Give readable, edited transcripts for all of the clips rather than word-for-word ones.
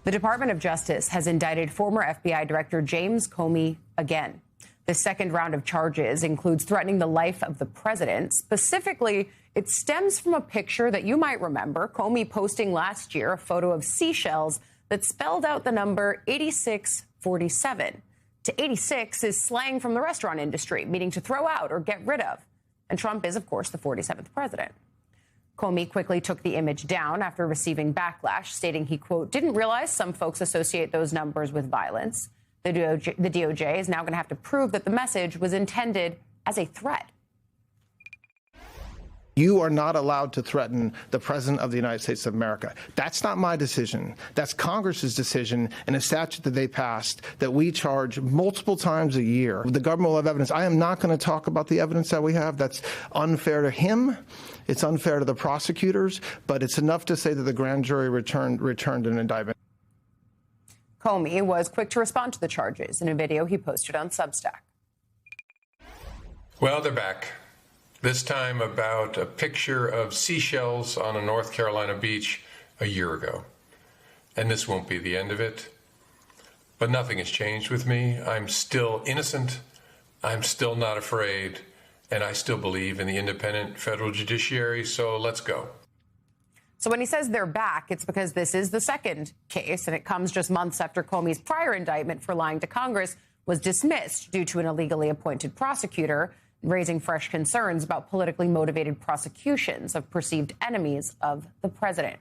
The Department of Justice has indicted former FBI Director James Comey again. The second round of charges includes threatening the life of the president. Specifically, it stems from a picture that you might remember Comey posting last year, a photo of seashells that spelled out the number 8647. To 86 is slang from the restaurant industry, meaning to throw out or get rid of. And Trump is, of course, the 47th president. Comey quickly took the image down after receiving backlash, stating he, quote, didn't realize some folks associate those numbers with violence. The DOJ is now going to have to prove that the message was intended as a threat. You are not allowed to threaten the President of the United States of America. That's not my decision. That's Congress's decision in a statute that they passed that we charge multiple times a year. The government will have evidence. I am not going to talk about the evidence that we have. That's unfair to him. It's unfair to the prosecutors. But it's enough to say that the grand jury returned an indictment. Comey was quick to respond to the charges in a video he posted on Substack. Well, they're back. This time about a picture of seashells on a North Carolina beach a year ago. And this won't be the end of it. But nothing has changed with me. I'm still innocent. I'm still not afraid. And I still believe in the independent federal judiciary. So let's go. So when he says they're back, it's because this is the second case, and it comes just months after Comey's prior indictment for lying to Congress was dismissed due to an illegally appointed prosecutor, raising fresh concerns about politically motivated prosecutions of perceived enemies of the president.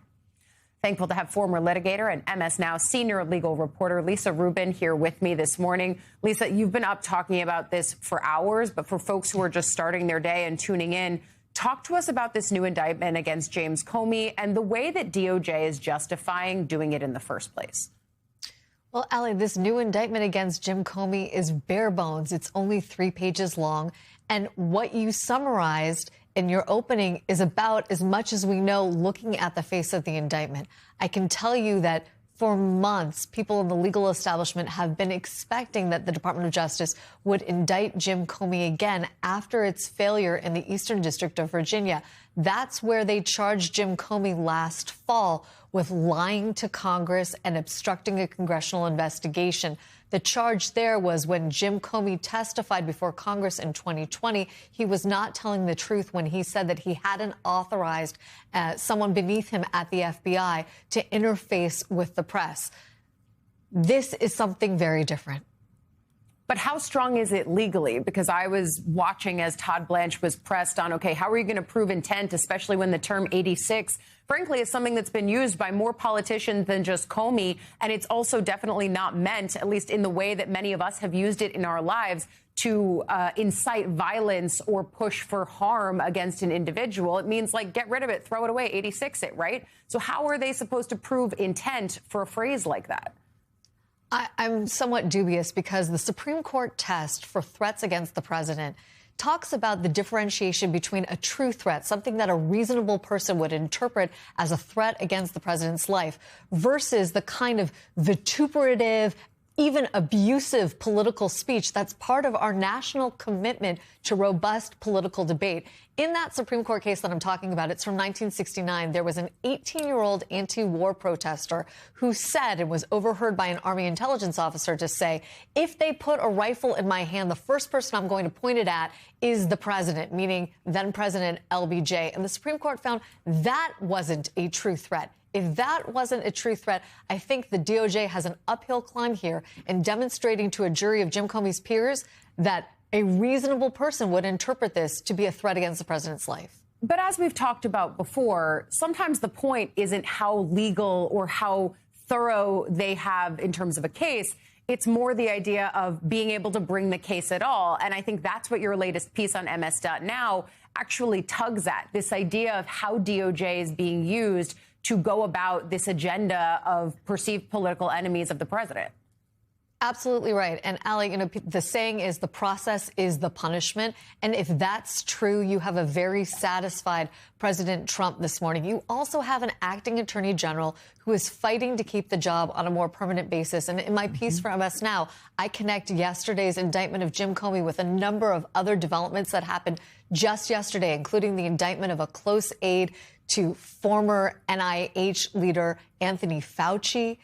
Thankful to have former litigator and MS Now senior legal reporter Lisa Rubin here with me this morning. Lisa, you've been up talking about this for hours, but for folks who are just starting their day and tuning in, talk to us about this new indictment against James Comey and the way that DOJ is justifying doing it in the first place. Well, Allie, this new indictment against Jim Comey is bare bones. It's only 3 pages long. And what you summarized in your opening is about as much as we know looking at the face of the indictment. I can tell you that for months, people in the legal establishment have been expecting that the Department of Justice would indict Jim Comey again after its failure in the Eastern District of Virginia. That's where they charged Jim Comey last fall with lying to Congress and obstructing a congressional investigation. The charge there was when Jim Comey testified before Congress in 2020, he was not telling the truth when he said that he hadn't authorized someone beneath him at the FBI to interface with the press. This is something very different. But how strong is it legally? Because I was watching as Todd Blanche was pressed on, OK, how are you going to prove intent, especially when the term 86, frankly, is something that's been used by more politicians than just Comey. And it's also definitely not meant, at least in the way that many of us have used it in our lives, to incite violence or push for harm against an individual. It means, like, get rid of it, throw it away, 86 it, right? So how are they supposed to prove intent for a phrase like that? I'm somewhat dubious because the Supreme Court test for threats against the president talks about the differentiation between a true threat, something that a reasonable person would interpret as a threat against the president's life, versus the kind of vituperative, even abusive political speech that's part of our national commitment to robust political debate. In that Supreme Court case that I'm talking about, it's from 1969. There was an 18-year-old anti-war protester who said and was overheard by an Army intelligence officer to say, if they put a rifle in my hand, the first person I'm going to point it at is the president, meaning then President LBJ. And the Supreme Court found that wasn't a true threat. If that wasn't a true threat, I think the DOJ has an uphill climb here in demonstrating to a jury of Jim Comey's peers that a reasonable person would interpret this to be a threat against the president's life. But as we've talked about before, sometimes the point isn't how legal or how thorough they have in terms of a case. It's more the idea of being able to bring the case at all. And I think that's what your latest piece on MS.now actually tugs at, this idea of how DOJ is being used to go about this agenda of perceived political enemies of the president. Absolutely right. And Allie, you know, the saying is the process is the punishment. And if that's true, you have a very satisfied President Trump this morning. You also have an acting attorney general who is fighting to keep the job on a more permanent basis. And in my piece for MS Now, I connect yesterday's indictment of Jim Comey with a number of other developments that happened just yesterday, including the indictment of a close aide to former NIH leader Anthony Fauci.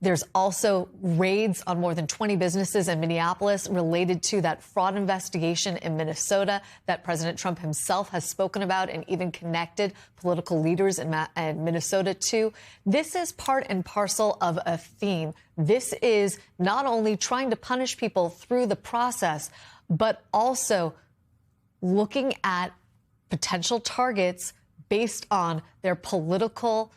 There's also raids on more than 20 businesses in Minneapolis related to that fraud investigation in Minnesota that President Trump himself has spoken about and even connected political leaders in Minnesota to. This is part and parcel of a theme. This is not only trying to punish people through the process, but also looking at potential targets based on their political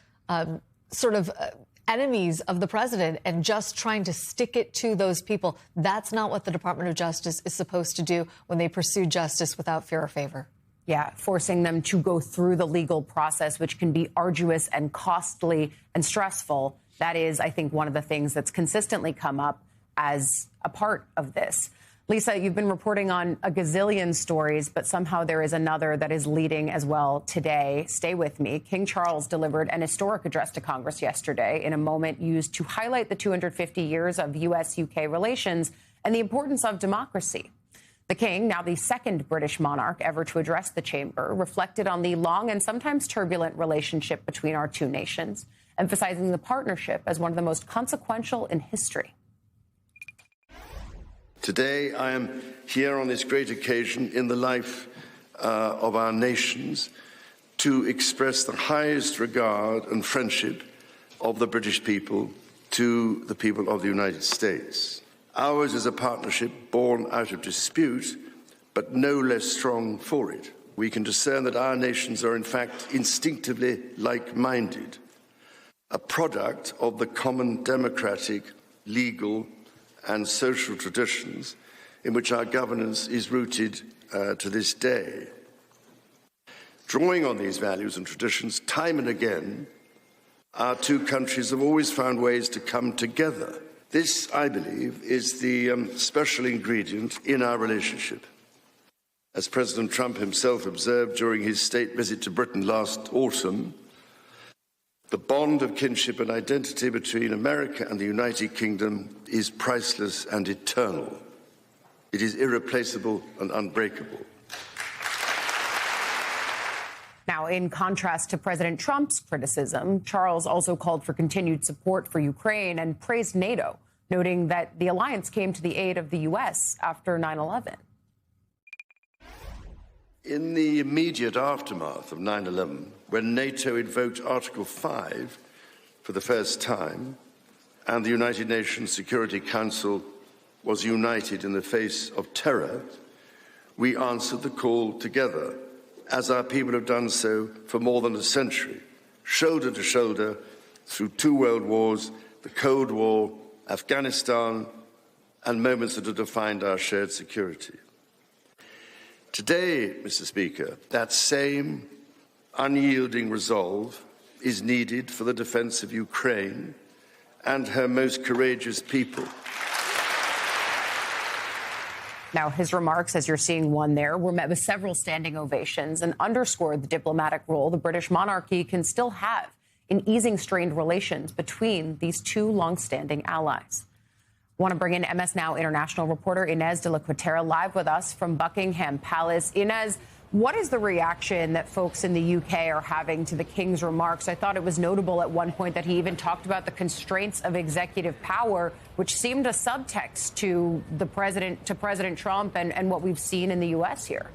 enemies of the president and just trying to stick it to those people. That's not what the Department of Justice is supposed to do when they pursue justice without fear or favor. Yeah, forcing them to go through the legal process, which can be arduous and costly and stressful. That is, I think, one of the things that's consistently come up as a part of this. Lisa, you've been reporting on a gazillion stories, but somehow there is another that is leading as well today. Stay with me. King Charles delivered an historic address to Congress yesterday in a moment used to highlight the 250 years of U.S.-UK relations and the importance of democracy. The King, now the second British monarch ever to address the chamber, reflected on the long and sometimes turbulent relationship between our two nations, emphasizing the partnership as one of the most consequential in history. Today, I am here on this great occasion in the life of our nations to express the highest regard and friendship of the British people to the people of the United States. Ours is a partnership born out of dispute, but no less strong for it. We can discern that our nations are in fact instinctively like-minded, a product of the common democratic, legal, and social traditions in which our governance is rooted to this day. Drawing on these values and traditions, time and again, our two countries have always found ways to come together. This, I believe, is the special ingredient in our relationship. As President Trump himself observed during his state visit to Britain last autumn, the bond of kinship and identity between America and the United Kingdom is priceless and eternal. It is irreplaceable and unbreakable. Now, in contrast to President Trump's criticism, Charles also called for continued support for Ukraine and praised NATO, noting that the alliance came to the aid of the U.S. after 9/11. In the immediate aftermath of 9/11, when NATO invoked Article 5 for the first time, and the United Nations Security Council was united in the face of terror, we answered the call together, as our people have done so for more than a century, shoulder to shoulder through 2 world wars, the Cold War, Afghanistan, and moments that have defined our shared security. Today, Mr. Speaker, that same unyielding resolve is needed for the defense of Ukraine and her most courageous people. Now, his remarks, as you're seeing one there, were met with several standing ovations and underscored the diplomatic role the British monarchy can still have in easing strained relations between these two longstanding allies. I want to bring in MS Now international reporter Inez de la Cuetara live with us from Buckingham Palace. Inez, what is the reaction that folks in the UK are having to the King's remarks? I thought it was notable at one point that he even talked about the constraints of executive power, which seemed a subtext to the president, to President Trump and what we've seen in the U.S. here.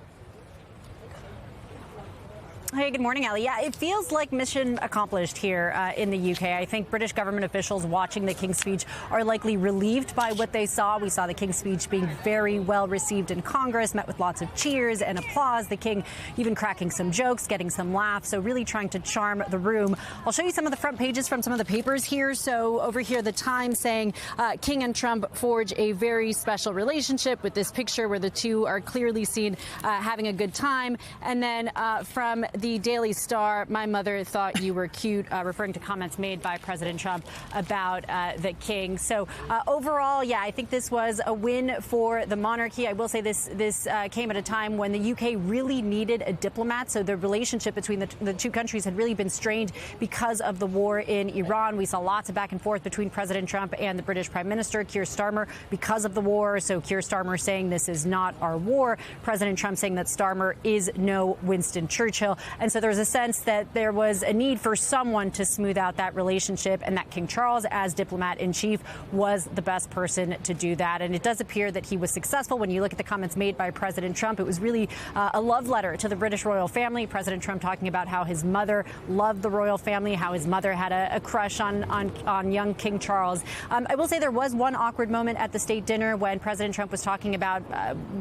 Hey, good morning, Ali. Yeah, it feels like mission accomplished here in the UK. I think British government officials watching the King's speech are likely relieved by what they saw. We saw the King's speech being very well received in Congress, met with lots of cheers and applause. The King even cracking some jokes, getting some laughs, so really trying to charm the room. I'll show you some of the front pages from some of the papers here. So over here, The Times saying King and Trump forge a very special relationship, with this picture where the two are clearly seen having a good time. And then from the Daily Star, my mother thought you were cute, referring to comments made by President Trump about the King. So overall, yeah, I think this was a win for the monarchy. I will say this came at a time when the UK really needed a diplomat. So the relationship between the two countries had really been strained because of the war in Iran. We saw lots of back and forth between President Trump and the British Prime Minister, Keir Starmer, because of the war. So Keir Starmer saying this is not our war. President Trump saying that Starmer is no Winston Churchill. And so there's a sense that there was a need for someone to smooth out that relationship, and that King Charles, as diplomat-in-chief, was the best person to do that. And it does appear that he was successful. When you look at the comments made by President Trump, it was really a love letter to the British royal family. President Trump talking about how his mother loved the royal family, how his mother had a crush on young King Charles. I will say there was one awkward moment at the state dinner when President Trump was talking about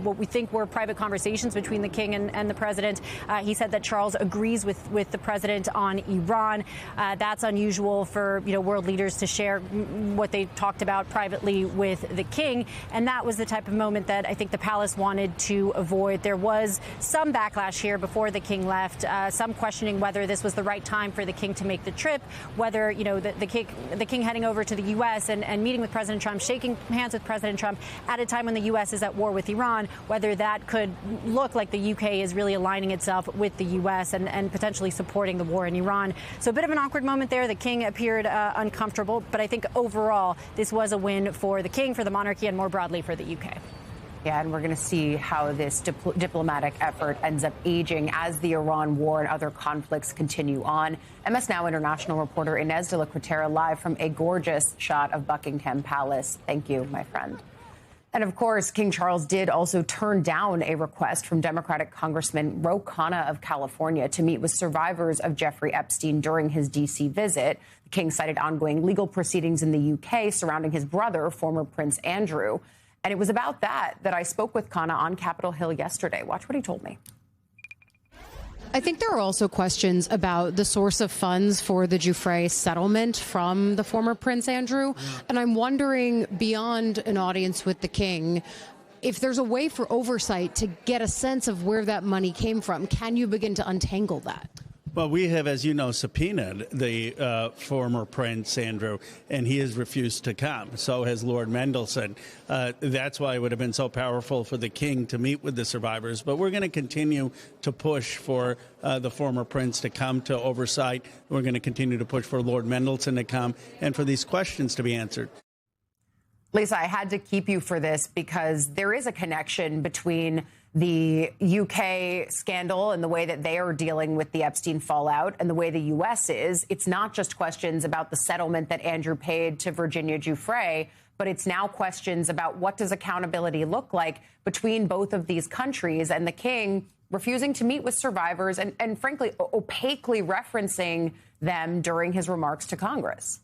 what we think were private conversations between the king and the president. He said that Charles agrees with the president on Iran. That's unusual for world leaders to share what they talked about privately with the king. And that was the type of moment that I think the palace wanted to avoid. There was some backlash here before the king left, some questioning whether this was the right time for the king to make the trip, whether, the king heading over to the U.S. and meeting with President Trump, shaking hands with President Trump at a time when the U.S. is at war with Iran, whether that could look like the U.K. is really aligning itself with the U.S. and potentially supporting the war in Iran. So a bit of an awkward moment there. The king appeared uncomfortable, but I think overall this was a win for the king, for the monarchy, and more broadly for the U.K. Yeah, and we're going to see how this diplomatic effort ends up aging as the Iran war and other conflicts continue on. MS Now international reporter Inez de la Cuetara live from a gorgeous shot of Buckingham Palace. Thank you, my friend. And of course, King Charles did also turn down a request from Democratic Congressman Ro Khanna of California to meet with survivors of Jeffrey Epstein during his D.C. visit. The king cited ongoing legal proceedings in the U.K. surrounding his brother, former Prince Andrew. And it was about that I spoke with Khanna on Capitol Hill yesterday. Watch what he told me. I think there are also questions about the source of funds for the Giuffre settlement from the former Prince Andrew. And I'm wondering, beyond an audience with the king, if there's a way for oversight to get a sense of where that money came from. Can you begin to untangle that? Well, we have, as you know, subpoenaed the former Prince Andrew, and he has refused to come. So has Lord Mendelsohn. That's why it would have been so powerful for the king to meet with the survivors. But we're going to continue to push for the former prince to come to oversight. We're going to continue to push for Lord Mendelsohn to come and for these questions to be answered. Lisa, I had to keep you for this because there is a connection between the UK scandal and the way that they are dealing with the Epstein fallout and the way the U.S. is. It's not just questions about the settlement that Andrew paid to Virginia Giuffre, but it's now questions about what does accountability look like between both of these countries, and the king refusing to meet with survivors and frankly, opaquely referencing them during his remarks to Congress.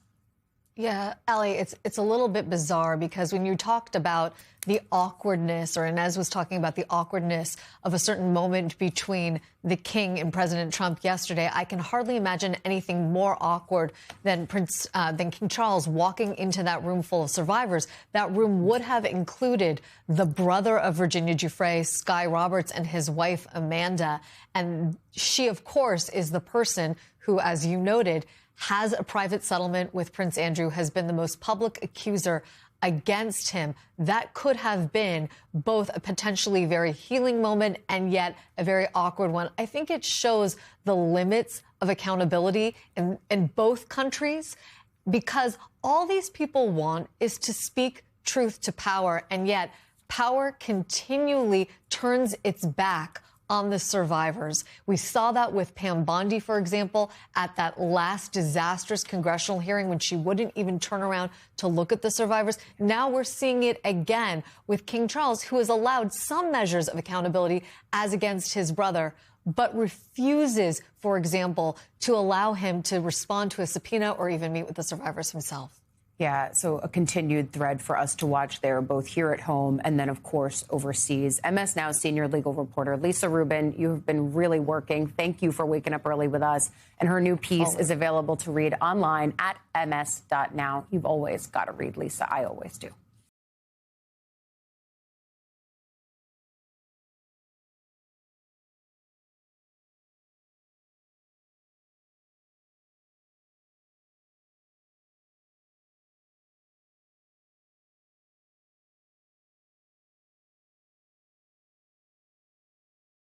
Yeah, Allie, it's a little bit bizarre because when you talked about the awkwardness, or Inez was talking about the awkwardness of a certain moment between the king and President Trump yesterday, I can hardly imagine anything more awkward than King Charles walking into that room full of survivors. That room would have included the brother of Virginia Giuffre, Sky Roberts, and his wife, Amanda. And she, of course, is the person who, as you noted, has a private settlement with Prince Andrew, has been the most public accuser against him. That could have been both a potentially very healing moment and yet a very awkward one. I think it shows the limits of accountability in both countries, because all these people want is to speak truth to power, and yet power continually turns its back on the survivors. We saw that with Pam Bondi, for example, at that last disastrous congressional hearing when she wouldn't even turn around to look at the survivors. Now we're seeing it again with King Charles, who has allowed some measures of accountability as against his brother, but refuses, for example, to allow him to respond to a subpoena or even meet with the survivors himself. Yeah, so a continued thread for us to watch there, both here at home and then, of course, overseas. MS Now senior legal reporter Lisa Rubin, you have been really working. Thank you for waking up early with us. And her new piece is available to read online at ms.now. You've always got to read, Lisa. I always do.